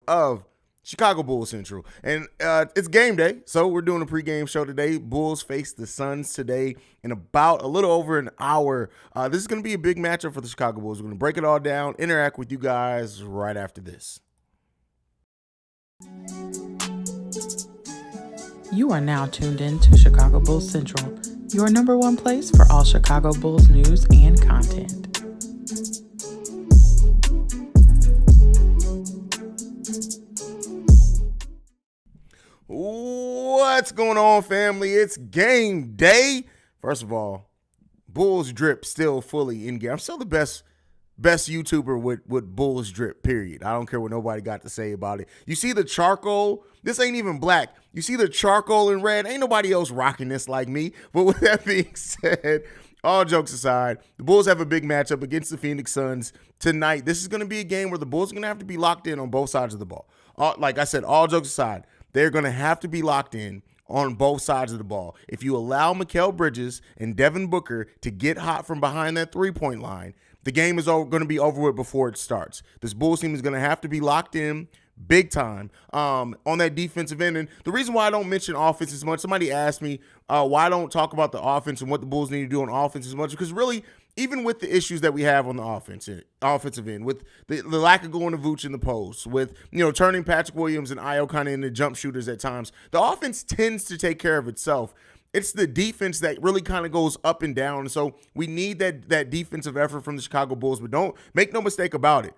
of Chicago Bulls Central. And it's game day, so we're doing a pregame show today. Bulls face the Suns today in about a little over an hour. This is going to be a big matchup for the Chicago Bulls. We're going to break it all down, interact with you guys right after this. You are now tuned in to Chicago Bulls Central, your number one place for all Chicago Bulls news and content. What's going on, family? It's game day. First of all, Bulls drip still fully in gear. I'm still the best YouTuber with Bulls drip, period. I don't care what nobody got to say about it. You see the charcoal? This ain't even black. You see the charcoal and red? Ain't nobody else rocking this like me. But with that being said, all jokes aside, the Bulls have a big matchup against the Phoenix Suns tonight. This is going to be a game where the Bulls are going to have to be locked in on both sides of the ball. Like I said, all jokes aside, they're going to have to be locked in on both sides of the ball. If you allow Mikal Bridges and Devin Booker to get hot from behind that three-point line, the game is going to be over with before it starts. This Bulls team is going to have to be locked in big time on that defensive end. And the reason why I don't mention offense as much, somebody asked me why I don't talk about the offense and what the Bulls need to do on offense as much, because really, even with the issues that we have on the offensive end, with the lack of going to Vooch in the post, with turning Patrick Williams and Ayo kind of into jump shooters at times, the offense tends to take care of itself. It's the defense that really kind of goes up and down. So we need that defensive effort from the Chicago Bulls, but don't make no mistake about it.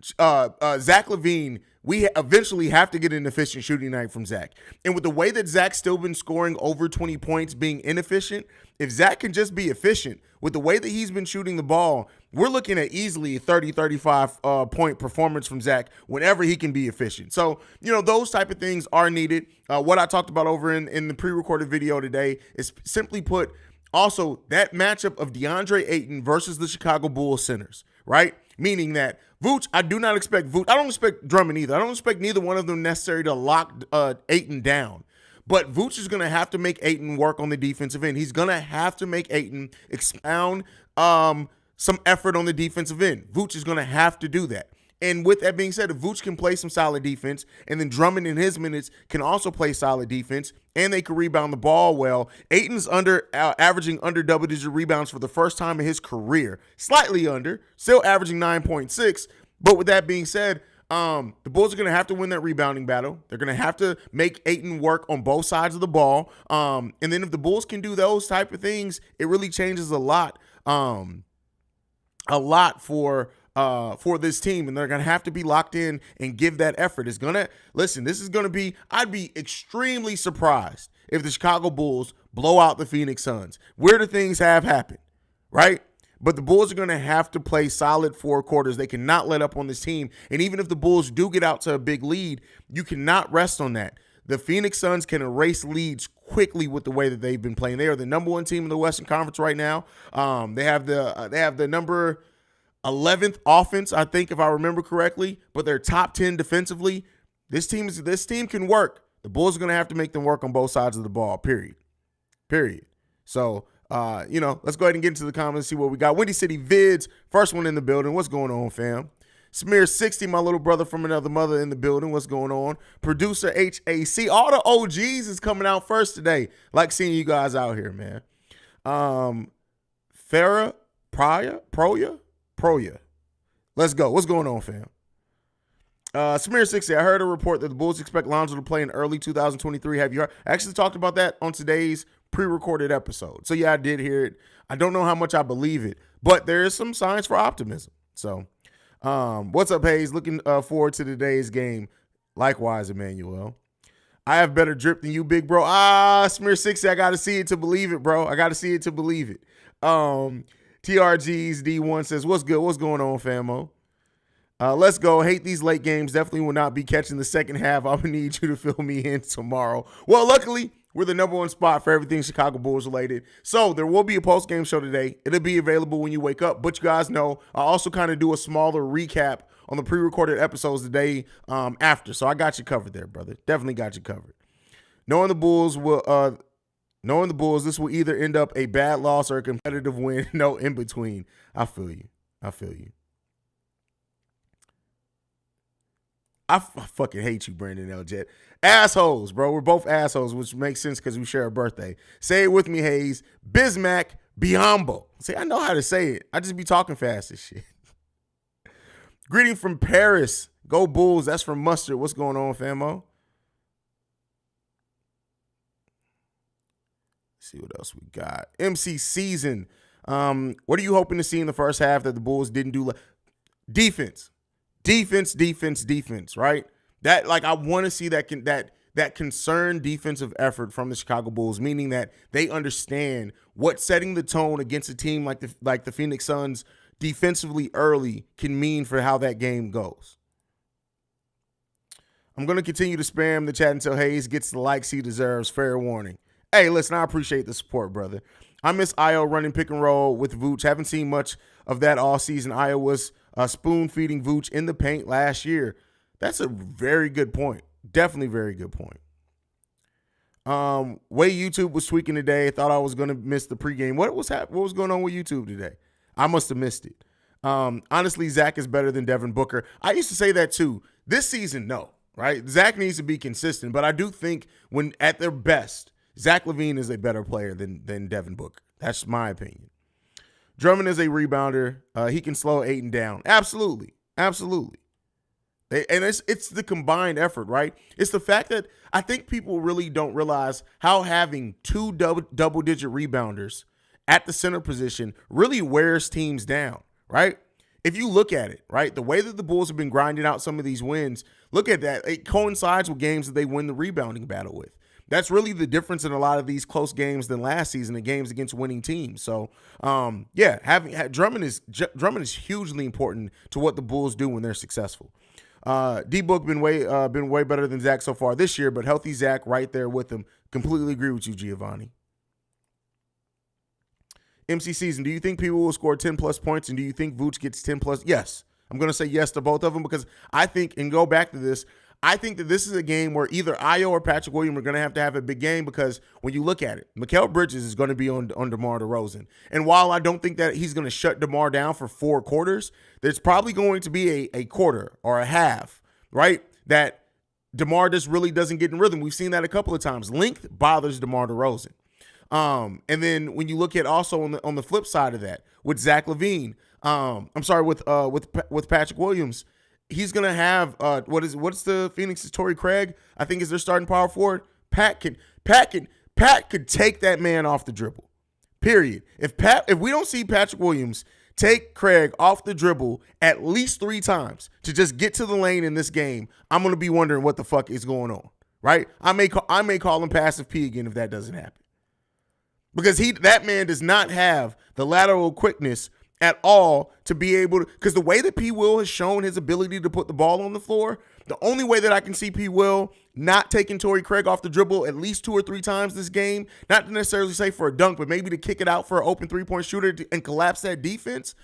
Zach LaVine, we eventually have to get an efficient shooting night from Zach. And with the way that Zach's still been scoring over 20 points, being inefficient, if Zach can just be efficient, with the way that he's been shooting the ball, we're looking at easily a 30, 35 point performance from Zach whenever he can be efficient. So, those type of things are needed. What I talked about over in the pre-recorded video today is simply put, also that matchup of DeAndre Ayton versus the Chicago Bulls centers, right? Meaning that Vooch, I do not expect Vooch. I don't expect Drummond either. I don't expect neither one of them necessary to lock Ayton down. But Vooch is going to have to make Ayton work on the defensive end. He's going to have to make Ayton expound some effort on the defensive end. Vooch is going to have to do that. And with that being said, if Vooch can play some solid defense, and then Drummond in his minutes can also play solid defense, and they can rebound the ball well, Ayton's averaging under double-digit rebounds for the first time in his career. Slightly under, still averaging 9.6. But with that being said, the Bulls are going to have to win that rebounding battle. They're going to have to make Ayton work on both sides of the ball. And then if the Bulls can do those type of things, it really changes a lot for this team. And they're going to have to be locked in and give that effort. I'd be extremely surprised if the Chicago Bulls blow out the Phoenix Suns. Weirder things have happened, right? But the Bulls are going to have to play solid four quarters. They cannot let up on this team. And even if the Bulls do get out to a big lead, you cannot rest on that. The Phoenix Suns can erase leads quickly with the way that they've been playing. They are the number one team in the Western Conference right now. They have the number 11th offense, I think, if I remember correctly. But they're top 10 defensively. This team can work. The Bulls are going to have to make them work on both sides of the ball. Period. So. Let's go ahead and get into the comments, see what we got. Windy City Vids, first one in the building. What's going on, fam? Smear60, my little brother from another mother in the building. What's going on? Producer HAC. All the OGs is coming out first today. Like seeing you guys out here, man. Farah, Proya. Let's go. What's going on, fam? Smear60, I heard a report that the Bulls expect Lonzo to play in early 2023. Have you heard? I actually talked about that on today's pre-recorded episode. So, yeah, I did hear it. I don't know how much I believe it, but there is some signs for optimism. So, what's up, Haize? Looking forward to today's game. Likewise, Emmanuel. I have better drip than you, big bro. Smear60, I got to see it to believe it, bro. I got to see it to believe it. TRG's D1 says, what's good? What's going on, famo? Let's go. Hate these late games. Definitely will not be catching the second half. I'm going to need you to fill me in tomorrow. Well, luckily, we're the number one spot for everything Chicago Bulls related. So there will be a post-game show today. It'll be available when you wake up. But you guys know I also kind of do a smaller recap on the pre-recorded episodes the day after. So I got you covered there, brother. Definitely got you covered. Knowing the Bulls, this will either end up a bad loss or a competitive win. No in between. I feel you. I fucking hate you, Brandon L. Jet. Assholes, bro. We're both assholes, which makes sense because we share a birthday. Say it with me, Haize. Bismack Biombo. See, I know how to say it. I just be talking fast as shit. Greeting from Paris. Go Bulls. That's from Mustard. What's going on, famo? Let's see what else we got. MC Season. What are you hoping to see in the first half that the Bulls didn't do? Defense. Defense, right? That, like, I want to see that concerned defensive effort from the Chicago Bulls, meaning that they understand what setting the tone against a team like the Phoenix Suns defensively early can mean for how that game goes. I'm going to continue to spam the chat until Haize gets the likes he deserves. Fair warning. Hey, listen, I appreciate the support, brother. I miss Io running pick and roll with Vooch. Haven't seen much of that all season. Io was spoon-feeding Vooch in the paint last year. That's a very good point. Definitely very good point. Way YouTube was tweaking today. Thought I was going to miss the pregame. What was going on with YouTube today? I must have missed it. Honestly, Zach is better than Devin Booker. I used to say that too. This season, no, right? Zach needs to be consistent, but I do think when at their best, Zach LaVine is a better player than Devin Booker. That's my opinion. Drummond is a rebounder. He can slow Ayton down. Absolutely. And it's the combined effort, right? It's the fact that I think people really don't realize how having two double-digit rebounders at the center position really wears teams down, right? If you look at it, right, the way that the Bulls have been grinding out some of these wins, look at that. It coincides with games that they win the rebounding battle with. That's really the difference in a lot of these close games than last season, the games against winning teams. So, having Drummond is hugely important to what the Bulls do when they're successful. D-Book been way better than Zach so far this year, but healthy Zach right there with him. Completely agree with you, Giovanni. MC Season, do you think people will score 10-plus points, and do you think Vooch gets 10-plus? Yes. I'm going to say yes to both of them because I think, and go back to this, I think that this is a game where either Io or Patrick Williams are going to have a big game because when you look at it, Mikal Bridges is going to be on DeMar DeRozan. And while I don't think that he's going to shut DeMar down for 4 quarters, there's probably going to be a quarter or a half, right, that DeMar just really doesn't get in rhythm. We've seen that a couple of times. Length bothers DeMar DeRozan. And then when you look at also on the flip side of that with Zach LaVine, with Patrick Williams, he's gonna have what's the Phoenix's Torrey Craig? I think is their starting power forward. Pat could take that man off the dribble. Period. If we don't see Patrick Williams take Craig off the dribble at least 3 times to just get to the lane in this game, I'm gonna be wondering what the fuck is going on. Right? I may call him passive P again if that doesn't happen. Because that man does not have the lateral quickness at all to be able to, because the way that P. Will has shown his ability to put the ball on the floor, the only way that I can see P. Will not taking Torrey Craig off the dribble at least 2 or 3 times this game, not to necessarily say for a dunk, but maybe to kick it out for an open 3-point shooter and collapse that defense,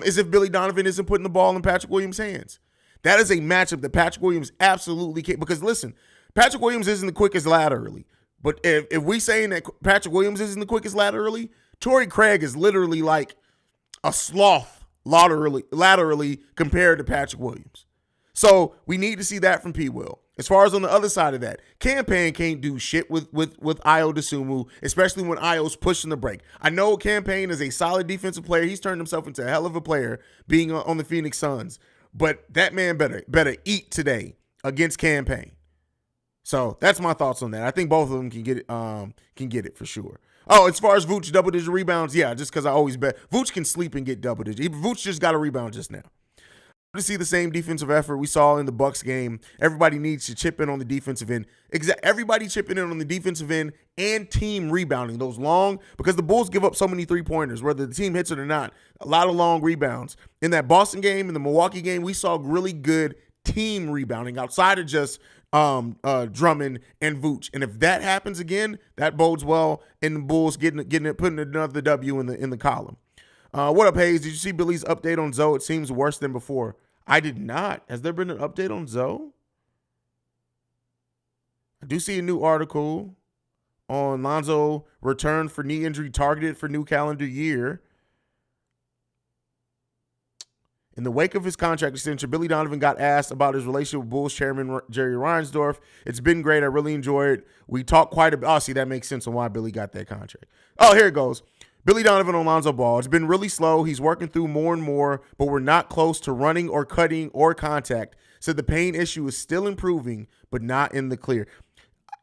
is if Billy Donovan isn't putting the ball in Patrick Williams' hands. That is a matchup that Patrick Williams absolutely can't, because listen, Patrick Williams isn't the quickest laterally. But if we saying that Patrick Williams isn't the quickest laterally, Torrey Craig is literally like a sloth laterally compared to Patrick Williams. So we need to see that from P. Will. As far as on the other side of that, Campaign can't do shit with Io DeSumo, especially when Io's pushing the break. I know Campaign is a solid defensive player. He's turned himself into a hell of a player being on the Phoenix Suns. But that man better eat today against Campaign. So that's my thoughts on that. I think both of them can get it for sure. Oh, as far as Vooch double-digit rebounds, yeah, just because I always bet. Vooch can sleep and get double-digit. Vooch just got a rebound just now. To see the same defensive effort we saw in the Bucks game, everybody needs to chip in on the defensive end. Everybody chipping in on the defensive end and team rebounding, those long, because the Bulls give up so many 3-pointers, whether the team hits it or not, a lot of long rebounds. In that Boston game, in the Milwaukee game, we saw really good team rebounding outside of just Drummond and Vooch. And if that happens again, that bodes well in the Bulls getting it, putting another W in the column. What up, Haize? Did you see Billy's update on Zoe? It seems worse than before. I did not. Has there been an update on Zoe? I do see a new article on Lonzo return for knee injury targeted for new calendar year. In the wake of his contract extension, Billy Donovan got asked about his relationship with Bulls chairman Jerry Reinsdorf. It's been great. I really enjoy it. We talked quite a bit. Oh, see, that makes sense on why Billy got that contract. Oh, here it goes. Billy Donovan on Lonzo Ball. It's been really slow. He's working through more and more, but we're not close to running or cutting or contact. Said the pain issue is still improving, but not in the clear.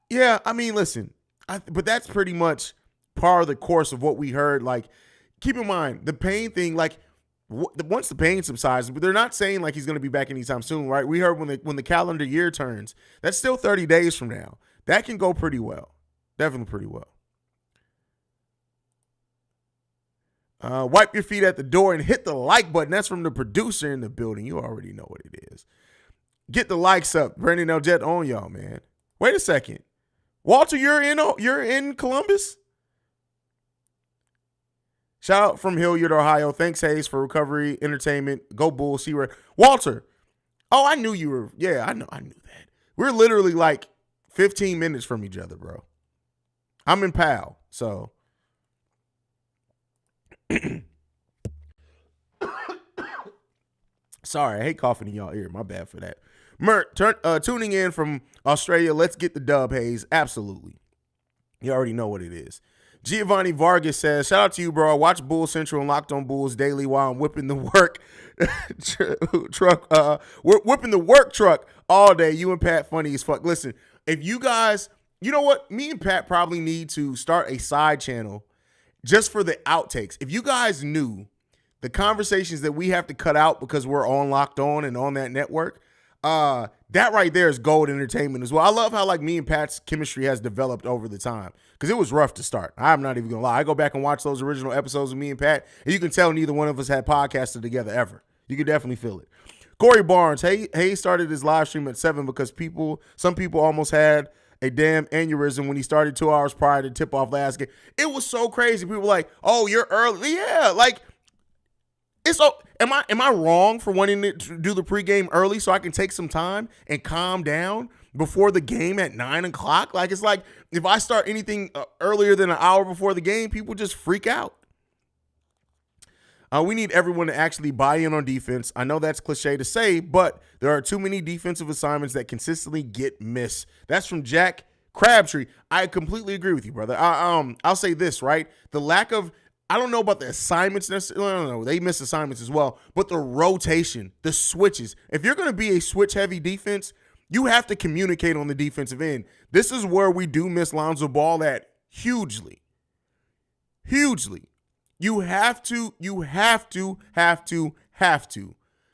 Yeah, I mean, listen, but that's pretty much part of the course of what we heard. Like, keep in mind, the pain thing, like, once the pain subsides, but they're not saying like he's going to be back anytime soon, right? We heard when the calendar year turns, that's still 30 days from now. That can go pretty well. Definitely pretty well. Wipe your feet at the door and hit the like button. That's from the producer in the building. You already know what it is. Get the likes up. Brandon L. Jet on y'all, man. Wait a second. Walter, you're in Columbus? Shout out from Hilliard, Ohio. Thanks, Haize, for recovery, entertainment. Go Bulls. See where Walter. Oh, I knew you were. Yeah, I knew that. We're literally like 15 minutes from each other, bro. I'm in PAL, so. Sorry, I hate coughing in y'all ear. My bad for that. Mert, tuning in from Australia. Let's get the dub, Haize. Absolutely. You already know what it is. Giovanni Vargas says, shout out to you, bro. I watch Bull Central and Locked on Bulls daily while I'm whipping the work truck. Whipping the work truck all day. You and Pat funny as fuck. Listen, if you guys, you know what? Me and Pat probably need to start a side channel just for the outtakes. If you guys knew the conversations that we have to cut out because we're on Locked On and on that network, that right there is gold entertainment as well. I love how like me and Pat's chemistry has developed over the time because it was rough to start. I'm not even gonna lie. I go back and watch those original episodes of me and Pat, and you can tell neither one of us had podcasted together ever. You can definitely feel it. Corey Barnes, Haize started his live stream at 7 because some people almost had a damn aneurysm when he started 2 hours prior to tip off last game. It was so crazy. People were like, "Oh, you're early." Yeah, like. Am I wrong for wanting to do the pregame early so I can take some time and calm down before the game at 9 o'clock? Like, it's like if I start anything earlier than an hour before the game, people just freak out. We need everyone to actually buy in on defense. I know that's cliche to say, but there are too many defensive assignments that consistently get missed. That's from Jack Crabtree. I completely agree with you, brother. I'll say this, right? The lack of I don't know about the assignments necessarily. No, they miss assignments as well. But the rotation, the switches. If you're going to be a switch-heavy defense, you have to communicate on the defensive end. This is where we do miss Lonzo Ball at hugely. Hugely. You have to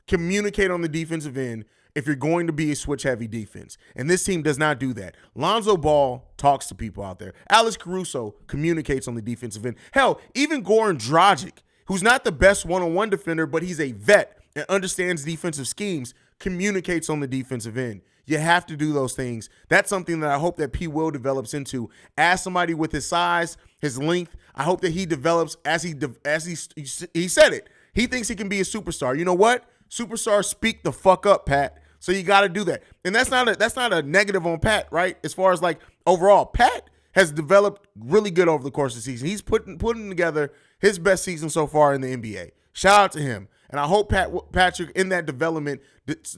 communicate on the defensive end if you're going to be a switch-heavy defense. And this team does not do that. Lonzo Ball talks to people out there. Alex Caruso communicates on the defensive end. Hell, even Goran Dragic, who's not the best one-on-one defender, but he's a vet and understands defensive schemes, communicates on the defensive end. You have to do those things. That's something that I hope that P. Will develops into. As somebody with his size, his length, I hope that he develops as he said it. He thinks he can be a superstar. You know what? Superstars speak the fuck up, Pat. So you got to do that. And that's not a negative on Pat, right? As far as like overall, Pat has developed really good over the course of the season. He's putting together his best season so far in the NBA. Shout out to him. And I hope Patrick in that development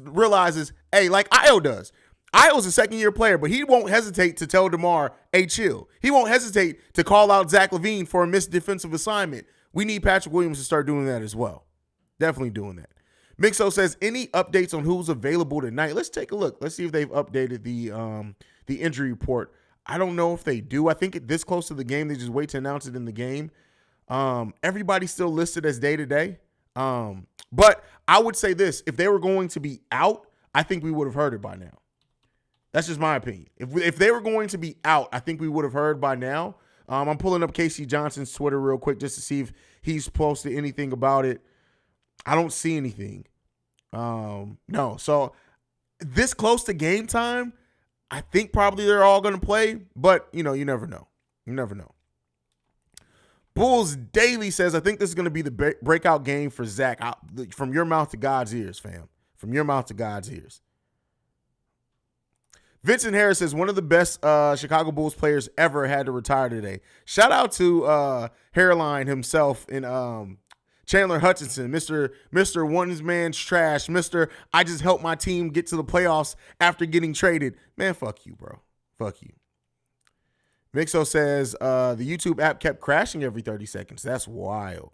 realizes, hey, like Io does. Io's a second-year player, but he won't hesitate to tell DeMar, hey, chill. He won't hesitate to call out Zach LaVine for a missed defensive assignment. We need Patrick Williams to start doing that as well. Definitely doing that. Mixo says, any updates on who's available tonight? Let's take a look. Let's see if they've updated the injury report. I don't know if they do. I think this close to the game, they just wait to announce it in the game. Everybody's still listed as day-to-day. But I would say this. If they were going to be out, I think we would have heard it by now. That's just my opinion. If they were going to be out, I think we would have heard by now. I'm pulling up Casey Johnson's Twitter real quick just to see if he's posted anything about it. I don't see anything. No. So this close to game time, I think probably they're all going to play, but you never know. You never know. Bulls Daily says, I think this is going to be the breakout game for Zach. From your mouth to God's ears, fam. From your mouth to God's ears. Vincent Harris says, one of the best Chicago Bulls players ever had to retire today. Shout out to Hairline himself in Chandler Hutchinson, Mr. One Man's Trash, Mr. I just helped my team get to the playoffs after getting traded. Man, fuck you, bro. Fuck you. Mixo says the YouTube app kept crashing every 30 seconds. That's wild.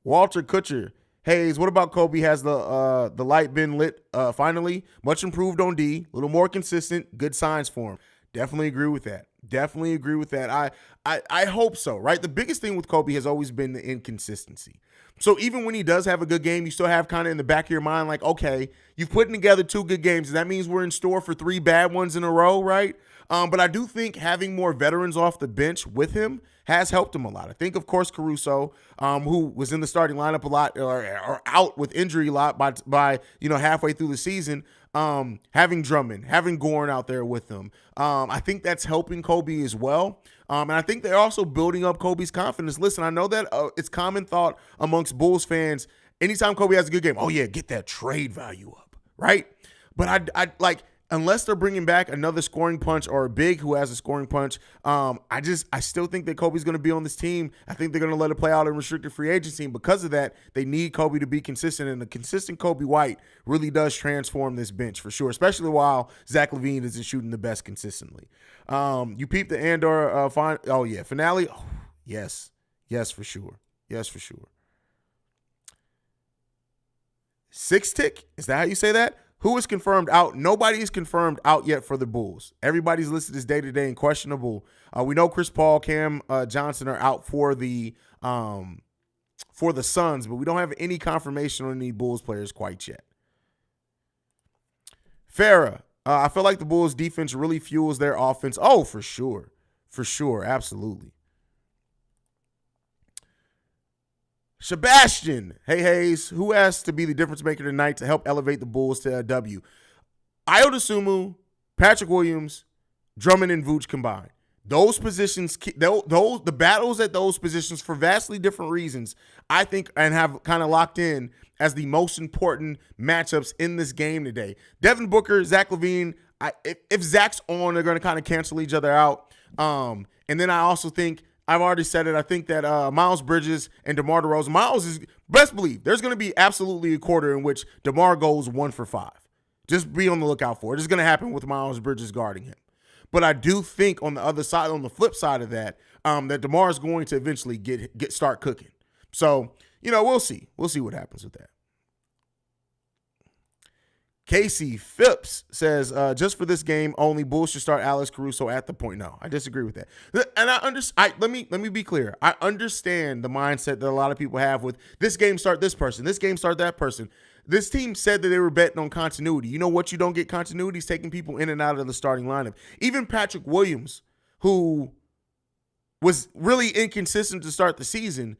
Walter Kutcher, Haize, what about Kobe? Has the light been lit finally? Much improved on D, a little more consistent, good signs for him. Definitely agree with that. Definitely agree with that. I hope so, right? The biggest thing with Kobe has always been the inconsistency. So even when he does have a good game, you still have kind of in the back of your mind like, okay, you've put together 2 good games. That means we're in store for 3 bad ones in a row, right? But I do think having more veterans off the bench with him has helped him a lot. I think, of course, Caruso, who was in the starting lineup a lot or out with injury a lot by halfway through the season, having Drummond, having Goran out there with them. I think that's helping Kobe as well. And I think they're also building up Kobe's confidence. Listen, I know that it's common thought amongst Bulls fans, anytime Kobe has a good game, oh, yeah, get that trade value up, right? But I like – unless they're bringing back another scoring punch or a big who has a scoring punch, I still think that Kobe's going to be on this team. I think they're going to let it play out in restricted free agency. And because of that, they need Kobe to be consistent. And the consistent Kobe White really does transform this bench for sure, especially while Zach LaVine isn't shooting the best consistently. You peeped the Andor finale. Oh, yes, for sure. Yes, for sure. Six tick. Is that how you say that? Who is confirmed out? Nobody is confirmed out yet for the Bulls. Everybody's listed as day-to-day and questionable. We know Chris Paul, Cam Johnson are out for the Suns, but we don't have any confirmation on any Bulls players quite yet. Farah, I feel like the Bulls defense really fuels their offense. Oh, for sure. For sure. Absolutely. Sebastian, hey Haize, who has to be the difference maker tonight to help elevate the Bulls to a W? Ayo Dosunmu, Patrick Williams, Drummond, and Vooch combined. Those positions, the battles at those positions for vastly different reasons, I think, and have kind of locked in as the most important matchups in this game today. Devin Booker, Zach LaVine, if Zach's on, they're going to kind of cancel each other out. And then I also think, I've already said it, I think that Miles Bridges and DeMar DeRozan, Miles is, best believe, there's going to be absolutely a quarter in which DeMar goes 1 for 5. Just be on the lookout for it. It's going to happen with Miles Bridges guarding him. But I do think on the other side, on the flip side of that, that DeMar is going to eventually start cooking. So, we'll see. We'll see what happens with that. Casey Phipps says, just for this game only, Bulls should start Alex Caruso at the point. No, I disagree with that. And let me be clear. I understand the mindset that a lot of people have with this game start this person, this game start that person. This team said that they were betting on continuity. You know what you don't get continuity is taking people in and out of the starting lineup. Even Patrick Williams, who was really inconsistent to start the season,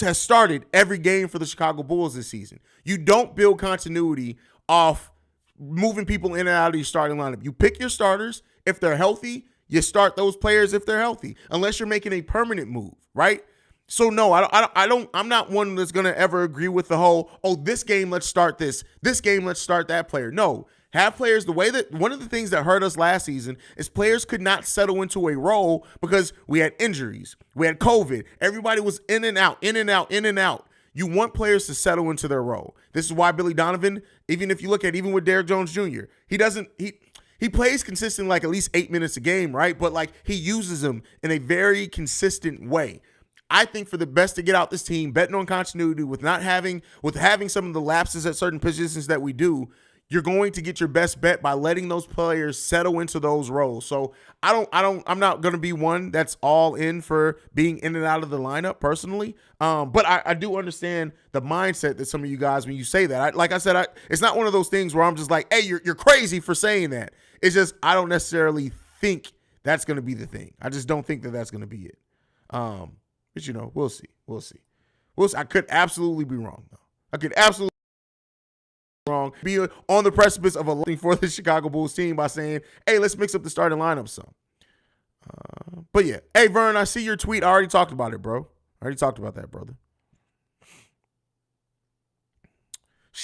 has started every game for the Chicago Bulls this season. You don't build continuity off moving people in and out of your starting lineup. You pick your starters. If they're healthy, you start those players if they're healthy, unless you're making a permanent move, right? So no, I'm not one that's going to ever agree with the whole, this game, let's start this game, let's start that player. No, have players the way that one of the things that hurt us last season is players could not settle into a role because we had injuries. We had COVID. Everybody was in and out, in and out, in and out. You want players to settle into their role. This is why Billy Donovan, even if you look at even with Derrick Jones Jr., he plays consistent like at least 8 minutes a game, right? But like he uses them in a very consistent way. I think for the best to get out this team, betting on continuity with having some of the lapses at certain positions that we do, you're going to get your best bet by letting those players settle into those roles. So I'm not going to be one that's all in for being in and out of the lineup personally. But I do understand the mindset that some of you guys, when you say that, like I said, it's not one of those things where I'm just like, hey, you're crazy for saying that. It's just, I don't necessarily think that's going to be the thing. I just don't think that that's going to be it. But we'll see. We'll see. I could absolutely be wrong though. I could absolutely wrong, be on the precipice of a looking for the Chicago Bulls team by saying, hey, let's mix up the starting lineup some. But yeah. Hey, Vern, I see your tweet. I already talked about it, bro. I already talked about that, brother.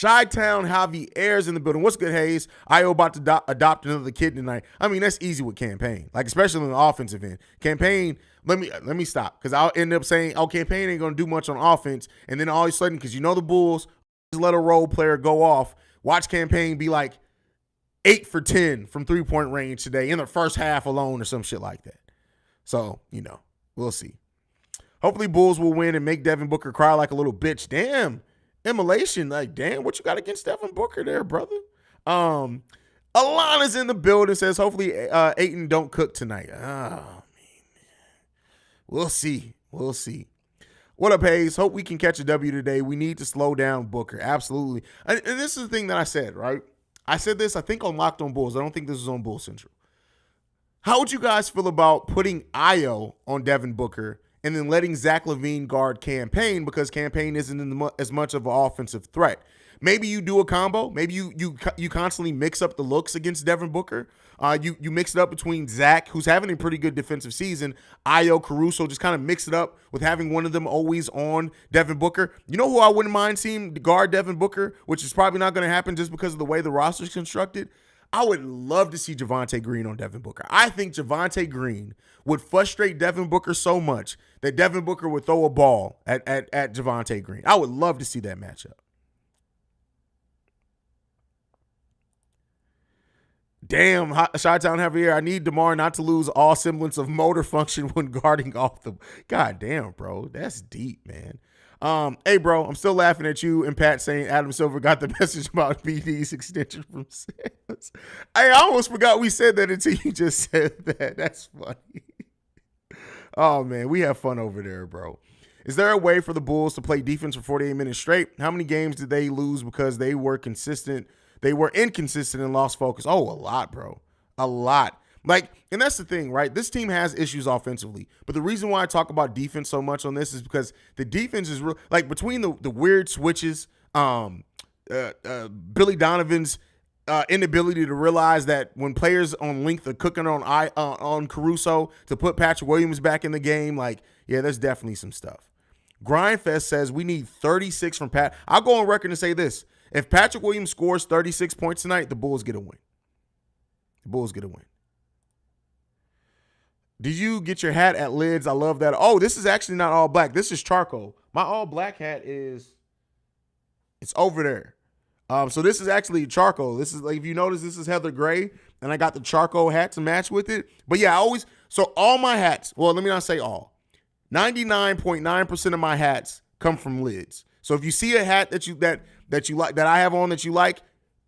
Chi-Town Javier's in the building. What's good, Haize? IO about to adopt another kid tonight. I mean, that's easy with Campaign, like especially on the offensive end. Campaign, let me stop because I'll end up saying, oh, Campaign ain't gonna do much on offense, and then all of a sudden, because you know the Bulls just let a role player go off. Watch Campaign be like 8 for 10 from 3-point range today in the first half alone or some shit like that. So we'll see. Hopefully, Bulls will win and make Devin Booker cry like a little bitch. Damn. Immolation, like, damn, what you got against Devin Booker there, brother? Alana's in the building, says, hopefully Ayton don't cook tonight. Oh, man. We'll see. What up, Haize? Hope we can catch a W today. We need to slow down Booker. Absolutely. And this is the thing that I said, right? I said this, I think, on Locked on Bulls. I don't think this was on Bull Central. How would you guys feel about putting Io on Devin Booker and then letting Zach LaVine guard Campaign because Campaign isn't as much of an offensive threat? Maybe you do a combo. Maybe you constantly mix up the looks against Devin Booker. You mix it up between Zach, who's having a pretty good defensive season, Io, Caruso, just kind of mix it up with having one of them always on Devin Booker. You know who I wouldn't mind seeing guard Devin Booker, which is probably not going to happen just because of the way the roster is constructed? I would love to see Javonte Green on Devin Booker. I think Javonte Green would frustrate Devin Booker so much that Devin Booker would throw a ball at Javonte Green. I would love to see that matchup. Damn, Chi-Town Javier, I need DeMar not to lose all semblance of motor function when guarding off the... God damn, bro. That's deep, man. Hey, bro, I'm still laughing at you and Pat saying Adam Silver got the message about BD's extension from Sales. I almost forgot we said that until you just said that. That's funny. Oh, man, we have fun over there, bro. Is there a way for the Bulls to play defense for 48 minutes straight? How many games did they lose because they were inconsistent and lost focus? Oh, a lot, bro. A lot. Like, and that's the thing, right? This team has issues offensively. But the reason why I talk about defense so much on this is because the defense is real. Like, between the weird switches, Billy Donovan's inability to realize that when players on length are cooking on Caruso to put Patrick Williams back in the game, like, yeah, there's definitely some stuff. Grindfest says we need 36 from Pat. I'll go on record and say this. If Patrick Williams scores 36 points tonight, the Bulls get a win. Did you get your hat at Lids? I love that. Oh, this is actually not all black. This is charcoal. My all black hat it's over there. So this is actually charcoal. This is, like, if you notice, this is Heather Gray, and I got the charcoal hat to match with it. But yeah, so all my hats, well, let me not say all. 99.9% of my hats come from Lids. So if you see a hat that you like, that I have on that you like,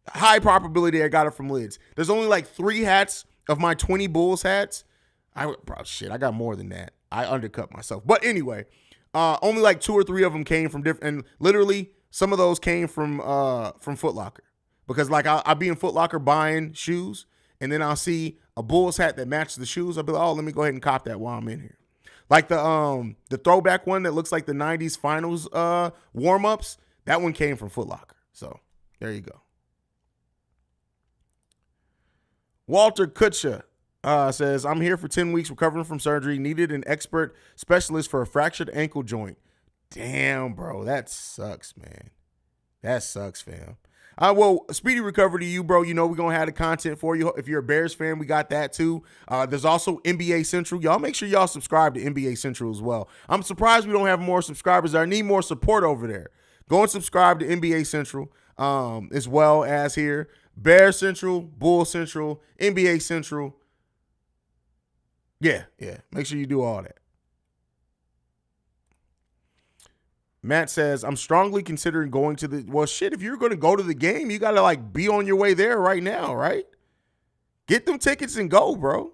high probability I got it from Lids. There's only like 3 hats of my 20 Bulls hats. I got more than that. I undercut myself. But anyway, only like 2 or 3 of them came from different, and literally some of those came from Foot Locker. Because like I'll be in Foot Locker buying shoes, and then I'll see a Bulls hat that matches the shoes. I'll be like, oh, let me go ahead and cop that while I'm in here. Like the throwback one that looks like the 90s finals warm-ups, that one came from Foot Locker. So there you go. Walter Kutcha says, I'm here for 10 weeks recovering from surgery. Needed an expert specialist for a fractured ankle joint. Damn, bro. That sucks, man. That sucks, fam. Well, speedy recovery to you, bro. You know we're going to have the content for you. If you're a Bears fan, we got that too. There's also NBA Central. Y'all make sure y'all subscribe to NBA Central as well. I'm surprised we don't have more subscribers. I need more support over there. Go and subscribe to NBA Central as well as here. Bear Central, Bull Central, NBA Central. Yeah. Make sure you do all that. Matt says, I'm strongly considering going to the... Well, shit, if you're going to go to the game, you got to, like, be on your way there right now, right? Get them tickets and go, bro.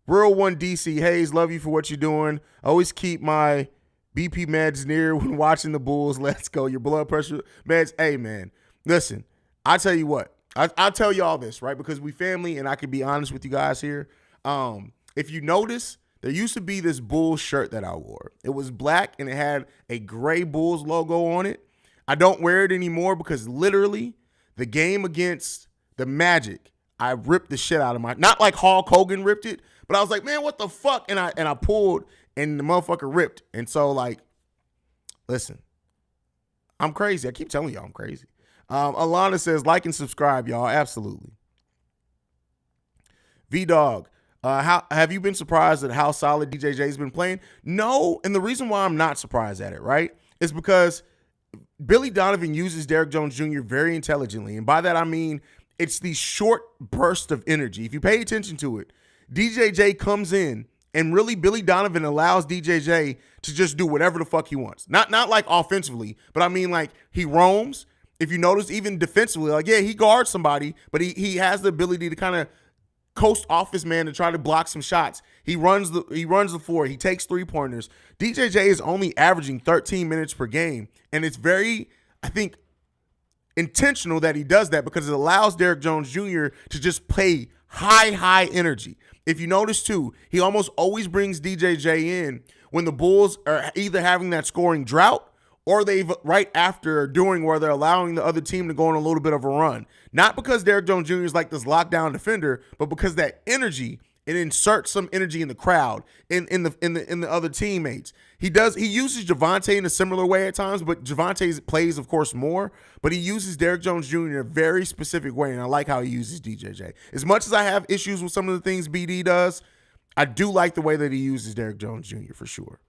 Real One DC, Haize, love you for what you're doing. Always keep my BP meds near when watching the Bulls. Let's go. Your blood pressure meds. Hey, man, listen, I tell you what. I'll tell y'all this, right? Because we family, and I can be honest with you guys here. If you notice... There used to be this Bulls shirt that I wore. It was black and it had a gray Bulls logo on it. I don't wear it anymore because literally the game against the Magic, I ripped the shit out of my, not like Hulk Hogan ripped it, but I was like, man, what the fuck? And I pulled and the motherfucker ripped. And so, like, listen, I'm crazy. I keep telling y'all I'm crazy. Alana says, like and subscribe, y'all. Absolutely. V-Dog, how have you been surprised at how solid DJJ's been playing? No, and the reason why I'm not surprised at it, right, is because Billy Donovan uses Derrick Jones Jr. very intelligently. And by that, I mean it's these short bursts of energy. If you pay attention to it, DJJ comes in and really Billy Donovan allows DJJ to just do whatever the fuck he wants. Not like offensively, but I mean like he roams. If you notice, even defensively, like, yeah, he guards somebody, but he has the ability to kind of coast off his man to try to block some shots. He runs the floor. He takes 3-pointers. DJJ is only averaging 13 minutes per game, and it's very, I think, intentional that he does that because it allows Derrick Jones Jr. to just play high energy. If you notice, too, he almost always brings DJJ in when the Bulls are either having that scoring drought or they've right after or during where they're allowing the other team to go on a little bit of a run. Not because Derrick Jones Jr. is like this lockdown defender, but because that energy, it inserts some energy in the crowd, in the other teammates. He uses Javonte in a similar way at times, but Javonte plays, of course, more. But he uses Derrick Jones Jr. in a very specific way, and I like how he uses DJJ. As much as I have issues with some of the things BD does, I do like the way that he uses Derrick Jones Jr. for sure.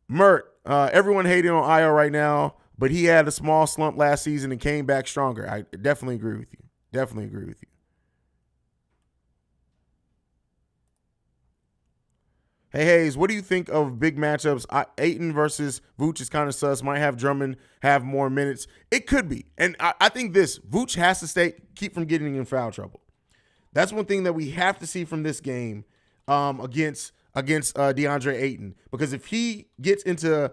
Mert, everyone hating on Io right now, but he had a small slump last season and came back stronger. I definitely agree with you. Definitely agree with you. Hey, Haize, what do you think of big matchups? Ayton versus Vooch is kind of sus. Might have Drummond have more minutes. It could be. And I think Vooch has to keep from getting in foul trouble. That's one thing that we have to see from this game against DeAndre Ayton. Because if he gets into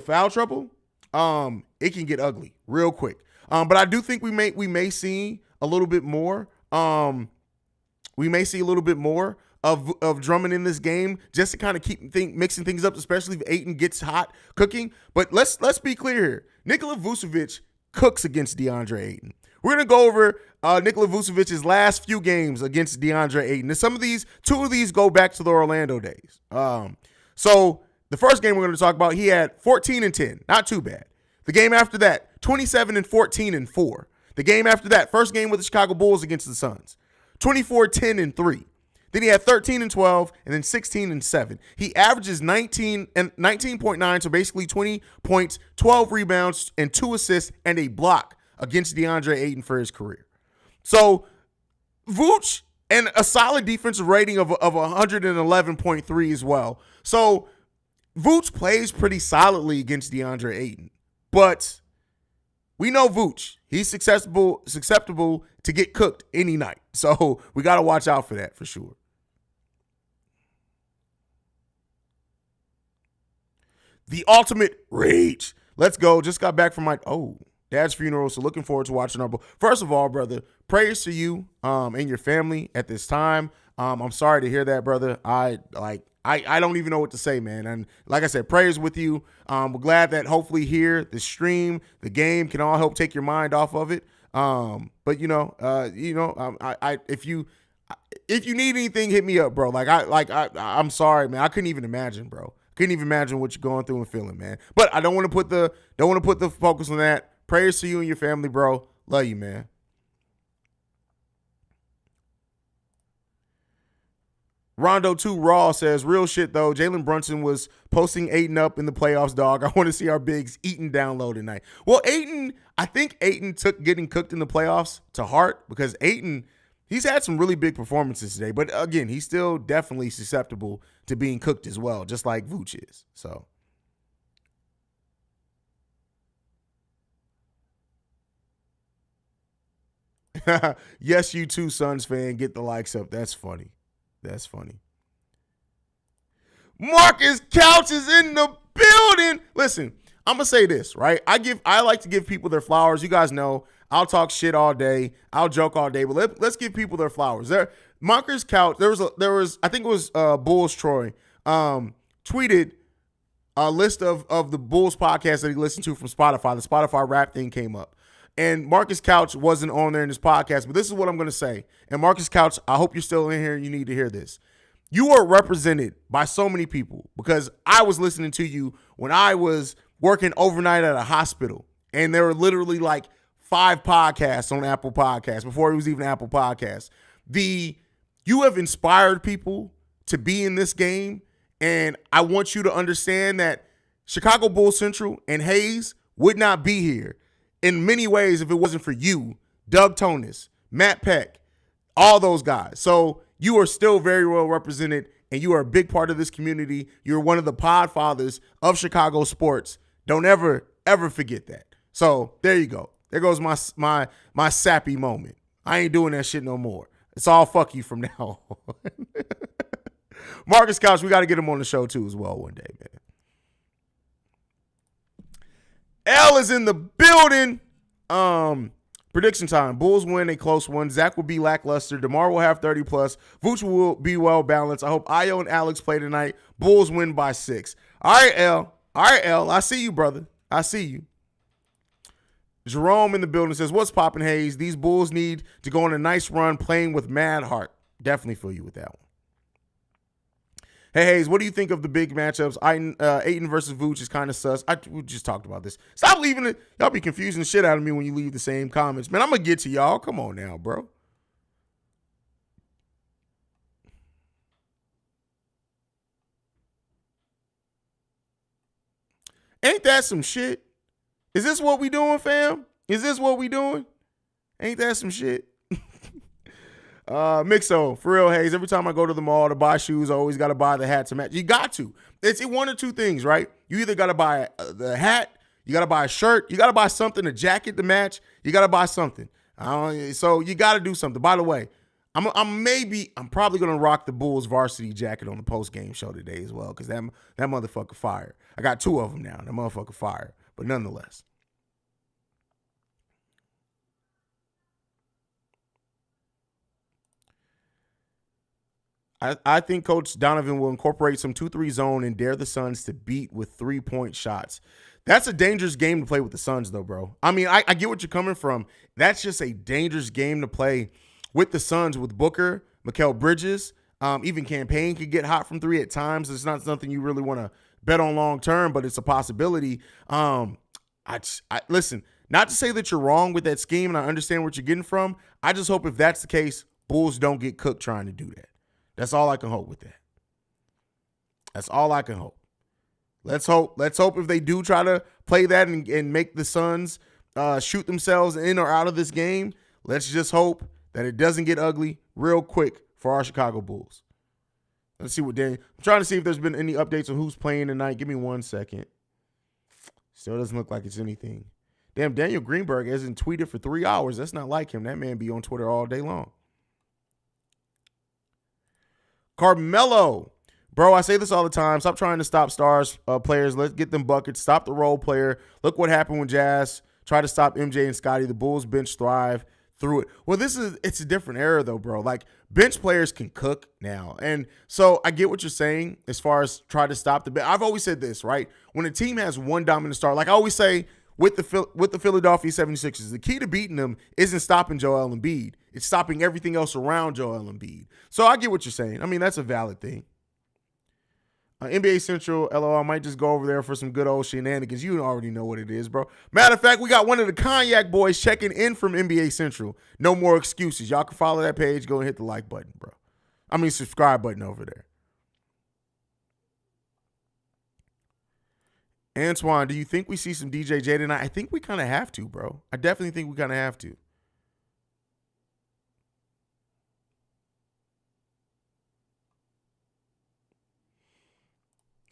foul trouble, it can get ugly real quick. But I do think we may see a little bit more. We may see a little bit more of Drummond in this game just to kind of keep mixing things up, especially if Ayton gets hot cooking. But let's be clear here. Nikola Vucevic cooks against DeAndre Ayton. We're going to go over Nikola Vucevic's last few games against DeAndre Ayton. And two of these go back to the Orlando days. So the first game we're going to talk about, he had 14 and 10. Not too bad. The game after that, 27 and 14 and 4. The game after that, first game with the Chicago Bulls against the Suns, 24, 10 and 3. Then he had 13 and 12 and then 16 and 7. He averages 19.9, so basically 20 points, 12 rebounds, and 2 assists and a block against DeAndre Ayton for his career. So Vooch, and a solid defensive rating of 111.3 as well. So Vooch plays pretty solidly against DeAndre Ayton. But we know Vooch. He's susceptible to get cooked any night. So we got to watch out for that for sure. The ultimate rage. Let's go. Just got back from my dad's funeral, so looking forward to watching our. First of all, brother, prayers to you and your family at this time. I'm sorry to hear that, brother. I don't even know what to say, man. And like I said, prayers with you. We're glad that hopefully here, the stream, the game can all help take your mind off of it. But if you need anything, hit me up, bro. I'm sorry, man. I couldn't even imagine, bro. Couldn't even imagine what you're going through and feeling, man. But I don't want to put the focus on that. Prayers to you and your family, bro. Love you, man. Rondo 2 Raw says, real shit, though. Jalen Brunson was posting Ayton up in the playoffs, dog. I want to see our bigs eating down low tonight. Well, I think Ayton took getting cooked in the playoffs to heart because Ayton, he's had some really big performances today. But, again, he's still definitely susceptible to being cooked as well, just like Vooch is. So. Yes, you too, Suns fan. Get the likes up. That's funny. That's funny. Marcus Couch is in the building. Listen, I'm going to say this, right? I like to give people their flowers. You guys know I'll talk shit all day. I'll joke all day, but let's give people their flowers. Marcus Couch, there was I think it was Bulls Troy, tweeted a list of the Bulls podcast that he listened to from Spotify. The Spotify rap thing came up. And Marcus Couch wasn't on there in this podcast, but this is what I'm going to say. And Marcus Couch, I hope you're still in here. You need to hear this. You are represented by so many people because I was listening to you when I was working overnight at a hospital. And there were literally like 5 podcasts on Apple Podcasts before it was even Apple Podcasts. You have inspired people to be in this game. And I want you to understand that Chicago Bulls Central and Haize would not be here in many ways if it wasn't for you, Doug Tonis, Matt Peck, all those guys. So you are still very well represented, and you are a big part of this community. You're one of the pod fathers of Chicago sports. Don't ever, ever forget that. So there you go. There goes my sappy moment. I ain't doing that shit no more. It's all fuck you from now on. Marcus Couch, we got to get him on the show too as well one day, man. L is in the building. Prediction time. Bulls win a close one. Zach will be lackluster. DeMar will have 30 plus. Vooch will be well balanced. I hope Ayo and Alex play tonight. Bulls win by 6. All right, L. I see you, brother. I see you. Jerome in the building says, what's poppin', Haize? These Bulls need to go on a nice run playing with mad heart. Definitely feel you with that one. Hey, Haize, what do you think of the big matchups? Ayton versus Vooch is kind of sus. We just talked about this. Stop leaving it. Y'all be confusing the shit out of me when you leave the same comments. Man, I'm going to get to y'all. Come on now, bro. Ain't that some shit? Is this what we doing, fam? Is this what we doing? Ain't that some shit? Mixo, for real, Haize, every time I go to the mall to buy shoes, I always got to buy the hat to match. You got to. It's one or two things, right? You either got to buy the hat, you got to buy a shirt, you got to buy something, a jacket to match, you got to buy something. So you got to do something. By the way, I'm probably going to rock the Bulls varsity jacket on the post-game show today as well, because that motherfucker fire. I got 2 of them now. That motherfucker fire. But nonetheless. I think Coach Donovan will incorporate some 2-3 zone and dare the Suns to beat with 3-point shots. That's a dangerous game to play with the Suns, though, bro. I mean, I get what you're coming from. That's just a dangerous game to play with the Suns with Booker, Mikal Bridges. Even Campaign could get hot from 3 at times. It's not something you really want to bet on long term, but it's a possibility. Listen, not to say that you're wrong with that scheme, and I understand what you're getting from. I just hope if that's the case, Bulls don't get cooked trying to do that. That's all I can hope with that. That's all I can hope. Let's hope if they do try to play that and make the Suns shoot themselves in or out of this game, let's just hope that it doesn't get ugly real quick for our Chicago Bulls. Let's see what Daniel. I'm trying to see if there's been any updates on who's playing tonight. Give me 1 second. Still doesn't look like it's anything. Damn, Daniel Greenberg hasn't tweeted for 3 hours. That's not like him. That man be on Twitter all day long. Carmelo. Bro, I say this all the time. Stop trying to stop stars players. Let's get them buckets. Stop the role player. Look what happened when Jazz tried to stop MJ and Scotty. The Bulls bench thrive through it. Well, it's a different era, though, bro. Like, bench players can cook now. And so I get what you're saying as far as try to stop the bench. I've always said this, right? When a team has one dominant star, like I always say with the Philadelphia 76ers, the key to beating them isn't stopping Joel Embiid. It's stopping everything else around Joel Embiid. So I get what you're saying. I mean, that's a valid thing. NBA Central, LOL, might just go over there for some good old shenanigans. You already know what it is, bro. Matter of fact, we got one of the Cognac boys checking in from NBA Central. No more excuses. Y'all can follow that page. Go and hit the like button, bro. I mean, subscribe button over there. Antoine, do you think we see some DJJ tonight? I think we kind of have to, bro. I definitely think we kind of have to.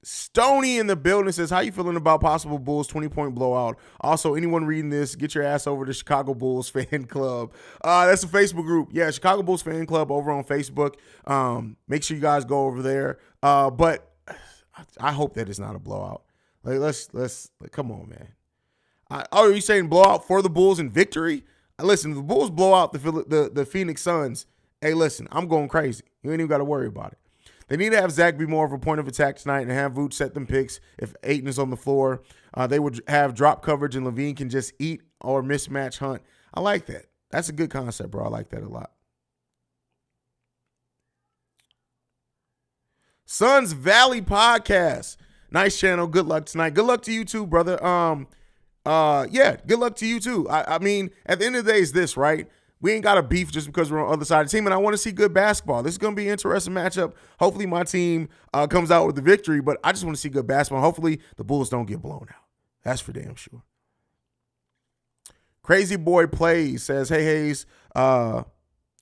Stoney in the building says, how you feeling about possible Bulls 20-point blowout? Also, anyone reading this, get your ass over to Chicago Bulls Fan Club. That's a Facebook group. Yeah, Chicago Bulls Fan Club over on Facebook. Make sure you guys go over there. But I hope that it's not a blowout. Like, let's come on, man. Are you saying blowout for the Bulls in victory? Listen, if the Bulls blow out the Phoenix Suns, hey, listen, I'm going crazy. You ain't even got to worry about it. They need to have Zach be more of a point of attack tonight and have Vooch set them picks if Ayton is on the floor. They would have drop coverage and Levine can just eat or mismatch Hunt. I like that. That's a good concept, bro. I like that a lot. Suns Valley Podcast. Nice channel. Good luck tonight. Good luck to you too, brother. Yeah, good luck to you too. I mean, at the end of the day, it's this, right? We ain't got a beef just because we're on the other side of the team, and I want to see good basketball. This is going to be an interesting matchup. Hopefully my team comes out with the victory, but I just want to see good basketball. Hopefully the Bulls don't get blown out. That's for damn sure. Crazy Boy Plays says, hey, Haize,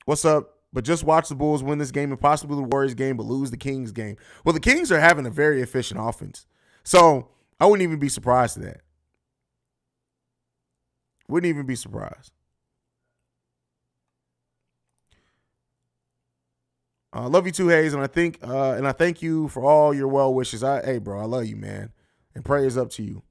what's up? But just watch the Bulls win this game and possibly the Warriors game, but lose the Kings game. Well, the Kings are having a very efficient offense, so I wouldn't even be surprised at that. Wouldn't even be surprised. I love you too, Haize, and I thank you for all your well wishes. Hey, bro, I love you, man, and prayers up to you.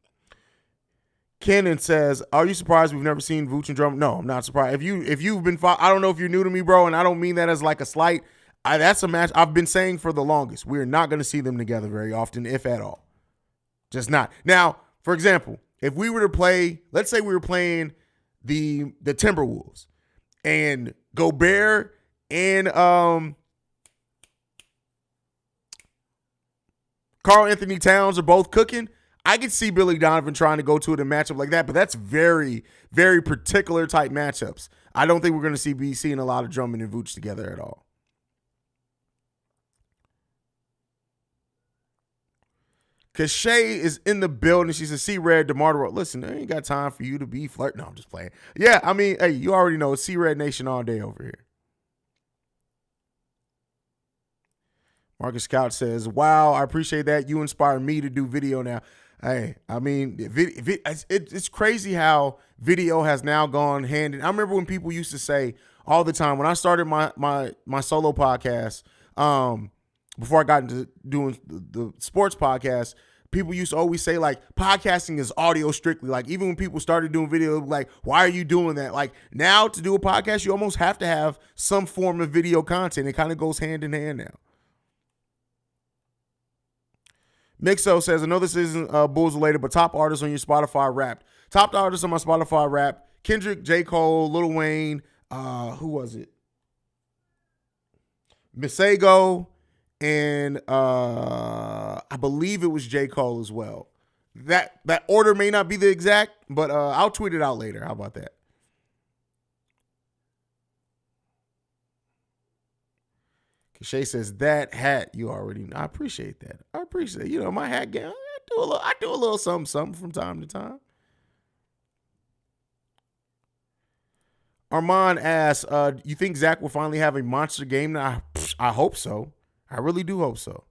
Kenan says, "Are you surprised we've never seen Vooch and Drummond?" No, I'm not surprised. If you've been, I don't know if you're new to me, bro, and I don't mean that as like a slight. That's a match I've been saying for the longest. We're not going to see them together very often, if at all. Just not. Now, for example, if we were to play, let's say we were playing the Timberwolves, and Gobert and Karl Anthony Towns are both cooking, I could see Billy Donovan trying to go to it in a matchup like that, but that's very, very particular type matchups. I don't think we're going to be seeing a lot of Drummond and Vooch together at all. Because Shay is in the building. She says, C-Red, DeMar DeRozan. Listen, I ain't got time for you to be flirting. No, I'm just playing. Yeah, I mean, hey, you already know it's C-Red Nation all day over here. Marcus Couch says, wow, I appreciate that. You inspire me to do video now. Hey, I mean, it's crazy how video has now gone hand in. I remember when people used to say all the time, when I started my solo podcast, before I got into doing the sports podcast, people used to always say, like, podcasting is audio strictly. Like, even when people started doing video, like, why are you doing that? Like, now to do a podcast, you almost have to have some form of video content. It kind of goes hand in hand now. Mixo says, I know this isn't Bulls related, but top artists on your Spotify Wrapped. Top artists on my Spotify Wrapped: Kendrick, J. Cole, Lil Wayne, who was it? Masego, and I believe it was J. Cole as well. That order may not be the exact, but I'll tweet it out later. How about that? Shay says, that hat, you already know. I appreciate that. I appreciate it. You know, my hat game, I do a little something from time to time. Armand asks, you think Zach will finally have a monster game now? I hope so. I really do hope so.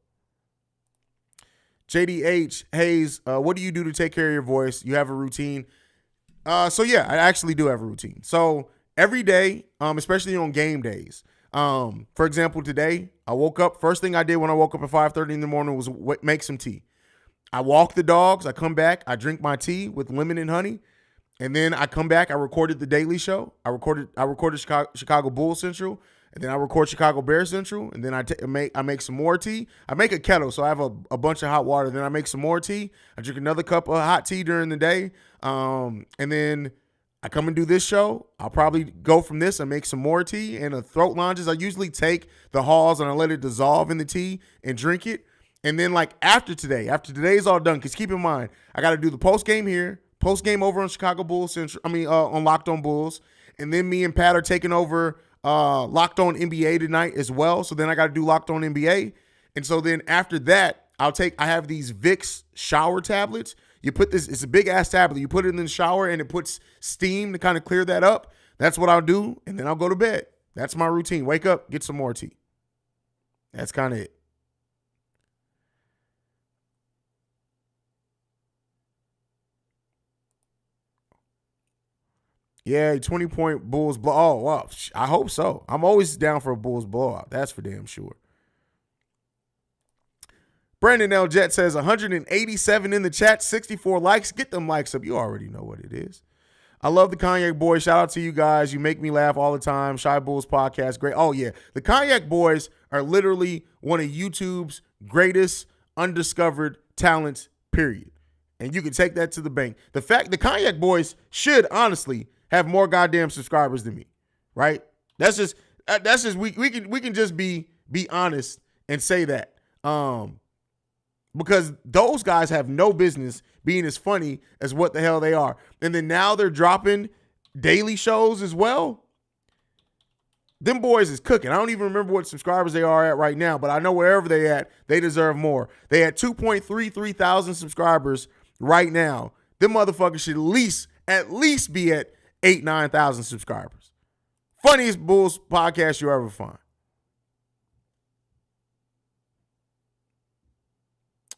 JDH, Haize, what do you do to take care of your voice? You have a routine? So yeah, I actually do have a routine. So every day, especially on game days, for example, today I woke up. First thing I did when I woke up at 5:30 in the morning was make some tea. I walk the dogs. I come back. I drink my tea with lemon and honey, and then I come back. I recorded the Daily Show. I recorded Chicago Bulls Central, and then I record Chicago Bears Central, and then I make some more tea. I make a kettle, so I have a bunch of hot water. Then I make some more tea. I drink another cup of hot tea during the day, and then I come and do this show. I'll probably go from this and make some more tea and a throat lounges. I usually take the Halls and I let it dissolve in the tea and drink it. And then like after today's all done, because keep in mind, I got to do the post game here, post game over on Chicago Bulls Central. On Locked On Bulls. And then me and Pat are taking over Locked On NBA tonight as well. So then I got to do Locked On NBA. And so then after that, I have these Vicks shower tablets. You put this, it's a big ass tablet. You put it in the shower and it puts steam to kind of clear that up. That's what I'll do. And then I'll go to bed. That's my routine. Wake up, get some more tea. That's kind of it. Yeah, 20-point Bulls blow. Oh, wow. I hope so. I'm always down for a Bulls blowout. That's for damn sure. Brandon L. Jet says 187 in the chat, 64 likes. Get them likes up. You already know what it is. I love the Cognac Boys. Shout out to you guys. You make me laugh all the time. Shy Bulls podcast. Great. Oh, yeah. The Cognac Boys are literally one of YouTube's greatest undiscovered talents, period. And you can take that to the bank. The Cognac Boys should honestly have more goddamn subscribers than me, right? That's just we can just be honest and say that. because those guys have no business being as funny as what the hell they are. And then now they're dropping daily shows as well. Them boys is cooking. I don't even remember what subscribers they are at right now, but I know wherever they at, they deserve more. They at 2.33 thousand subscribers right now. Them motherfuckers should at least be at 9,000 subscribers. Funniest Bulls podcast you ever find.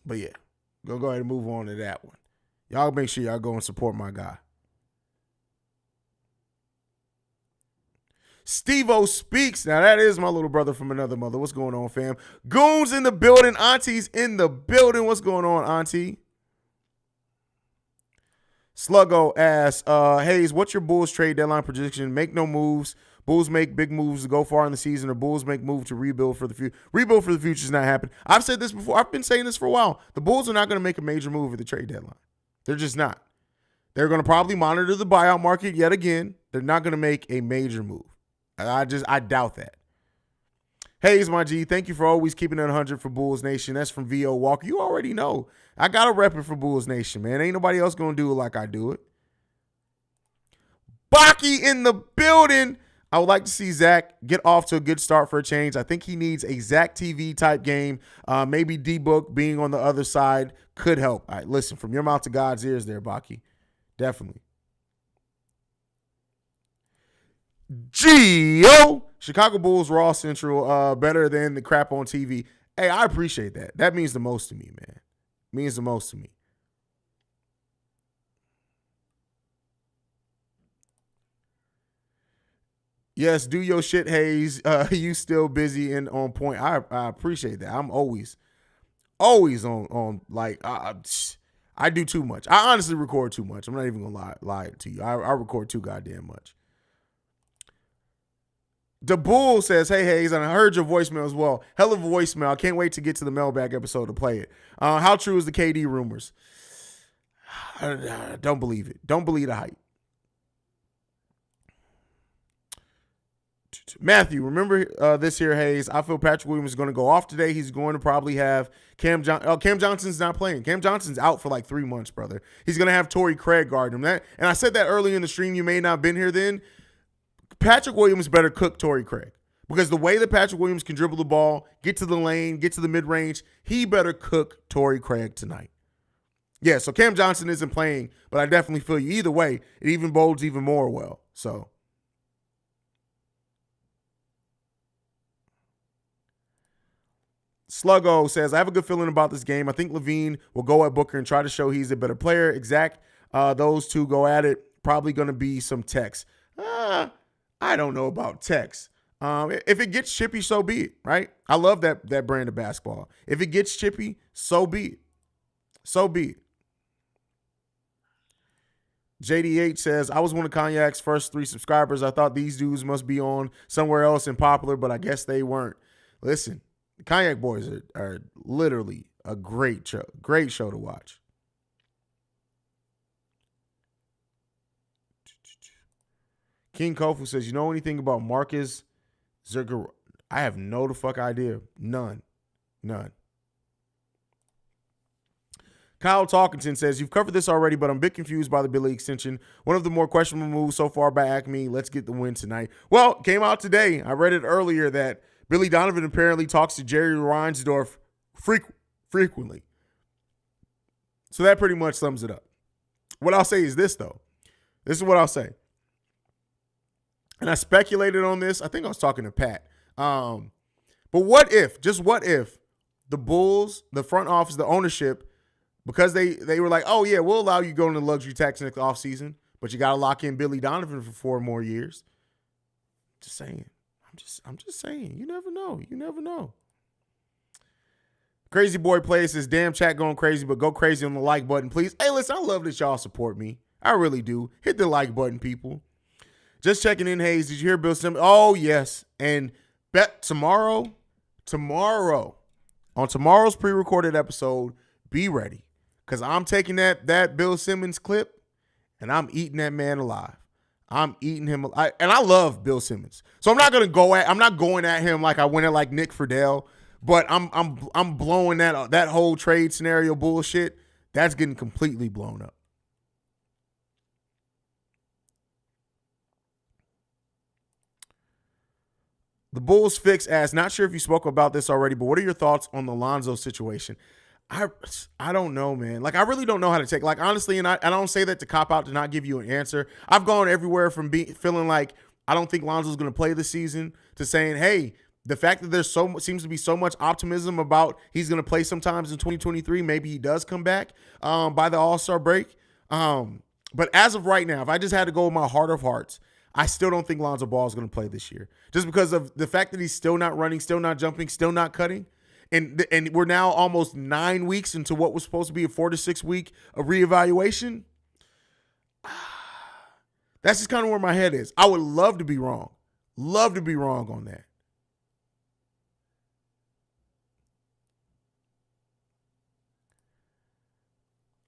But yeah, go ahead and move on to that one. Y'all make sure y'all go and support my guy. Steve-O Speaks. Now, that is my little brother from another mother. What's going on, fam? Goons in the building. Auntie's in the building. What's going on, Auntie? Sluggo asks, Haize, what's your Bulls trade deadline prediction? Make no moves. Bulls make big moves to go far in the season, or Bulls make move to rebuild for the future. Rebuild for the future is not happening. I've said this before. I've been saying this for a while. The Bulls are not going to make a major move at the trade deadline. They're just not. They're going to probably monitor the buyout market yet again. They're not going to make a major move. I doubt that. Haize, my G, thank you for always keeping it 100 for Bulls Nation. That's from V.O. Walker. You already know. I got to rep it for Bulls Nation, man. Ain't nobody else going to do it like I do it. Baki in the building. I would like to see Zach get off to a good start for a change. I think he needs a Zach TV type game. Maybe D-Book being on the other side could help. All right, listen, from your mouth to God's ears there, Baki. Definitely. Gio, Chicago Bulls Raw Central, better than the crap on TV. Hey, I appreciate that. That means the most to me, man. Means the most to me. Yes, do your shit, Haize. You still busy and on point. I appreciate that. I'm always on like I do too much. I honestly record too much. I'm not even gonna lie to you. I record too goddamn much. The Bull says, hey, Haize, and I heard your voicemail as well. Hell of a voicemail. I can't wait to get to the mailbag episode to play it. How true is the KD rumors? Don't believe it. Don't believe the hype. Matthew, remember this here, Haize. I feel Patrick Williams is going to go off today. He's going to probably have Cam Johnson's not playing. Cam Johnson's out for like 3 months, brother. He's going to have Torrey Craig guarding him. And I said that earlier in the stream. You may not have been here then. Patrick Williams better cook Torrey Craig, because the way that Patrick Williams can dribble the ball, get to the lane, get to the mid-range, he better cook Torrey Craig tonight. Yeah, so Cam Johnson isn't playing, but I definitely feel you. Either way, it even bodes even more well. So Sluggo says, I have a good feeling about this game. I think Levine will go at Booker and try to show he's a better player. Exact. Those two go at it. Probably going to be some text. I don't know about text. If it gets chippy, so be it, right? I love that brand of basketball. If it gets chippy, so be it. So be it. JDH says, I was one of Cognac's first 3 subscribers. I thought these dudes must be on somewhere else and popular, but I guess they weren't. Listen, the Cognac boys are literally a great show to watch. King Kofu says, you know anything about Marcus Zerger? I have no the fuck idea. None. Kyle Talkington says, you've covered this already, but I'm a bit confused by the Billy extension. One of the more questionable moves so far by Acme. Let's get the win tonight. Well, came out today. I read it earlier that Billy Donovan apparently talks to Jerry Reinsdorf frequently. So that pretty much sums it up. What I'll say is this, though. This is what I'll say. And I speculated on this. I think I was talking to Pat. But what if the Bulls, the front office, the ownership, because they were like, oh, yeah, we'll allow you to go into luxury tax next offseason, but you got to lock in Billy Donovan for 4 more years. Just saying. I'm just saying. You never know. Crazy Boy Plays says, damn chat going crazy, but go crazy on the like button, please. Hey, listen, I love that y'all support me. I really do. Hit the like button, people. Just checking in, Haize. Did you hear Bill Simmons? Oh, yes. And bet tomorrow, on tomorrow's pre-recorded episode, be ready. Because I'm taking that Bill Simmons clip, and I'm eating that man alive. I'm eating him alive. And I love Bill Simmons. So I'm not going at him like I went at like Nick Friedel. But I'm blowing that whole trade scenario bullshit. That's getting completely blown up. The Bulls fix asks, not sure if you spoke about this already, but what are your thoughts on the Lonzo situation? I don't know, man. Like, I really don't know how to take. Like, honestly, and I don't say that to cop out to not give you an answer. I've gone everywhere from feeling like I don't think Lonzo's going to play this season to saying, hey, the fact that there's seems to be so much optimism about he's going to play sometimes in 2023, maybe he does come back by the All-Star break. But as of right now, if I just had to go with my heart of hearts, I still don't think Lonzo Ball is going to play this year, just because of the fact that he's still not running, still not jumping, still not cutting. And we're now almost 9 weeks into what was supposed to be a 4 to 6 week of reevaluation. That's just kind of where my head is. I would love to be wrong. Love to be wrong on that.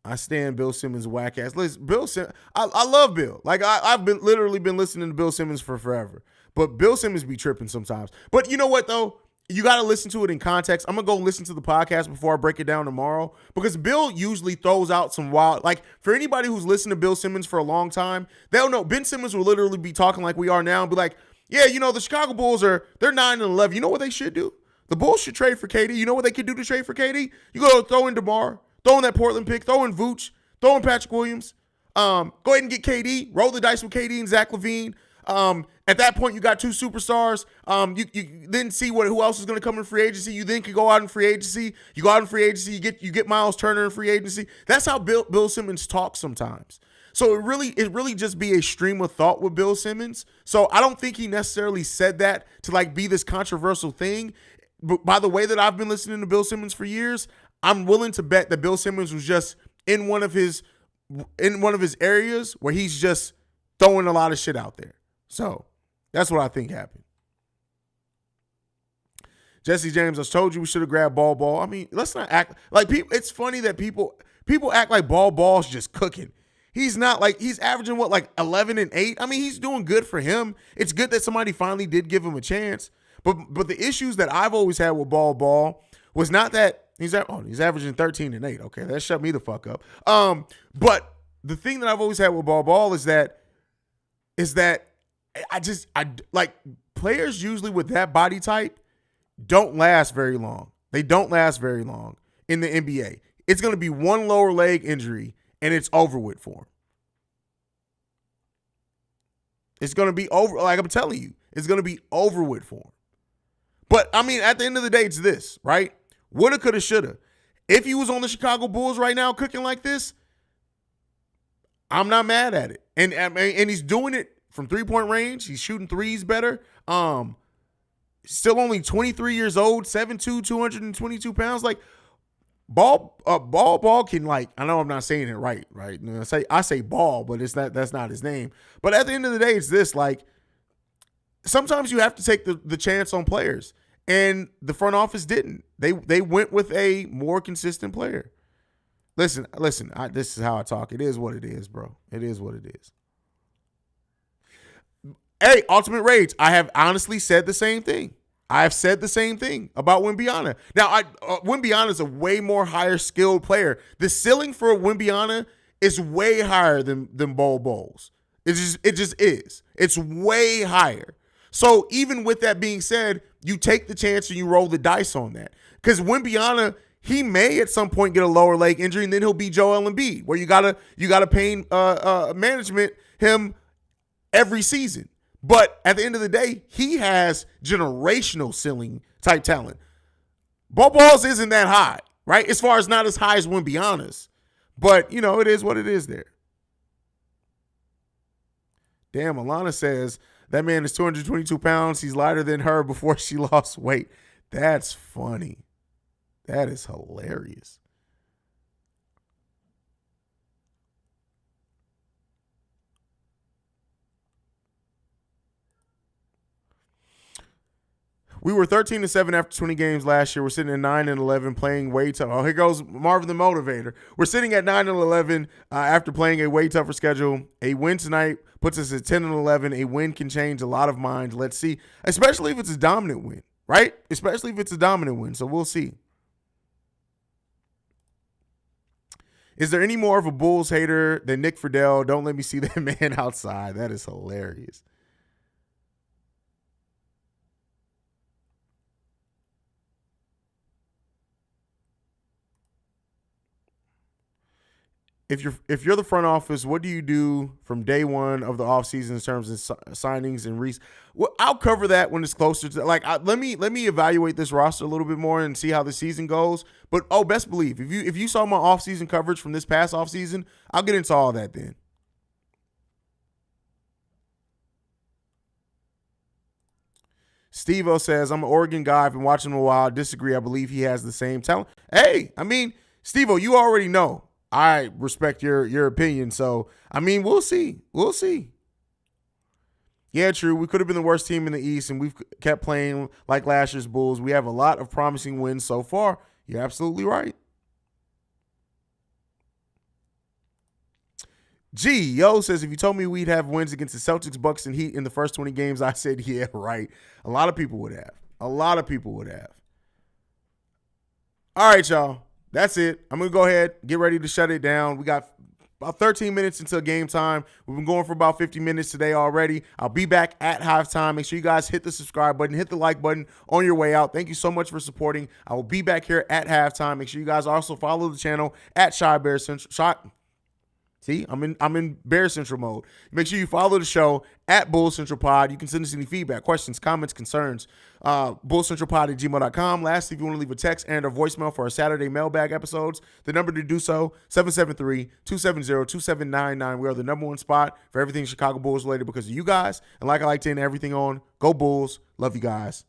I stand Bill Simmons' whack ass. Listen, Bill Simmons, I love Bill. Like, I've literally been listening to Bill Simmons for forever. But Bill Simmons be tripping sometimes. But you know what, though? You got to listen to it in context. I'm going to go listen to the podcast before I break it down tomorrow, because Bill usually throws out some wild, like, for anybody who's listened to Bill Simmons for a long time, they'll know Ben Simmons will literally be talking like we are now and be like, yeah, you know, the Chicago Bulls they're 9-11. You know what they should do? The Bulls should trade for KD. You know what they could do to trade for KD? You go throw in DeMar, throw in that Portland pick, throw in Vooch, throw in Patrick Williams. Go ahead and get KD, roll the dice with KD and Zach LaVine. At that point, you got two superstars. You then see who else is going to come in free agency. You then can go out in free agency. You go out in free agency. You get Miles Turner in free agency. That's how Bill Simmons talks sometimes. So it really just be a stream of thought with Bill Simmons. So I don't think he necessarily said that to like be this controversial thing. But by the way that I've been listening to Bill Simmons for years, I'm willing to bet that Bill Simmons was just in one of his areas where he's just throwing a lot of shit out there. So that's what I think happened. Jesse James, I told you we should have grabbed Ball. I mean, let's not act like people. It's funny that people act like Ball's just cooking. He's not. Like, he's averaging what, like 11 and 8. I mean, he's doing good for him. It's good that somebody finally did give him a chance. But the issues that I've always had with Ball was not that he's averaging 13 and 8. Okay, that shut me the fuck up. But the thing that I've always had with Ball is that I like players usually with that body type don't last very long. They don't last very long in the NBA. It's going to be one lower leg injury and it's over with for him. It's going to be over. Like I'm telling you, it's going to be over with for him. But I mean, at the end of the day, it's this, right? Woulda, coulda, shoulda. If he was on the Chicago Bulls right now cooking like this, I'm not mad at it. And he's doing it from 3-point range. He's shooting threes better. Still only 23 years old, 7'2", 222 pounds. Like, Ball can, like, I know I'm not saying it right? You know, I say Ball, but that's not his name. But at the end of the day, it's this, like, sometimes you have to take the chance on players. And the front office didn't. They went with a more consistent player. Listen, this is how I talk. It is what it is, bro. It is what it is. Hey, Ultimate Rage, I have honestly said the same thing. I have said the same thing about Wembanyama. Now, Wembanyama is a way more higher skilled player. The ceiling for Wembanyama is way higher than Ball's. It just is. It's way higher. So even with that being said, you take the chance and you roll the dice on that. Because Wembanyama, he may at some point get a lower leg injury, and then he'll be Joel Embiid, where you gotta pain management him every season. But at the end of the day, he has generational ceiling type talent. Ball's isn't that high, right? As far as not as high as Wembanyama's. But, you know, it is what it is there. Damn, Alana says, that man is 222 pounds. He's lighter than her before she lost weight. That's funny. That is hilarious. We were 13-7 after 20 games last year. We're sitting at 9-11 playing way tough. Oh, here goes Marvin the Motivator. We're sitting at 9-11 after playing a way tougher schedule. A win tonight puts us at 10-11. A win can change a lot of minds. Let's see, especially if it's a dominant win. right? Especially if it's a dominant win. So we'll see. Is there any more of a Bulls hater than Nick Friedel? Don't let me see that man outside. That is hilarious. If you're the front office, what do you do from day one of the offseason in terms of signings and well, I'll cover that when it's closer to let me evaluate this roster a little bit more and see how the season goes. But best believe if you saw my offseason coverage from this past offseason, I'll get into all that then. Steve-O says, I'm an Oregon guy. I've been watching him a while. I disagree. I believe he has the same talent. Hey, I mean, Steve-O, you already know. I respect your opinion. So, I mean, we'll see. We'll see. Yeah, true. We could have been the worst team in the East, and we've kept playing like last year's Bulls. We have a lot of promising wins so far. You're absolutely right. Yo says, if you told me we'd have wins against the Celtics, Bucks, and Heat in the first 20 games, I said, yeah, right. A lot of people would have. All right, y'all. That's it. I'm going to go ahead, get ready to shut it down. We got about 13 minutes until game time. We've been going for about 50 minutes today already. I'll be back at halftime. Make sure you guys hit the subscribe button, hit the like button on your way out. Thank you so much for supporting. I will be back here at halftime. Make sure you guys also follow the channel at Shy Bear Central. See, I'm in Bear Central mode. Make sure you follow the show at Bull Central Pod. You can send us any feedback, questions, comments, concerns. BullCentralPod@gmail.com. Lastly, if you want to leave a text and a voicemail for our Saturday mailbag episodes, the number to do so, 773-270-2799. We are the number one spot for everything Chicago Bulls related because of you guys. And like I like to end everything on, go Bulls. Love you guys.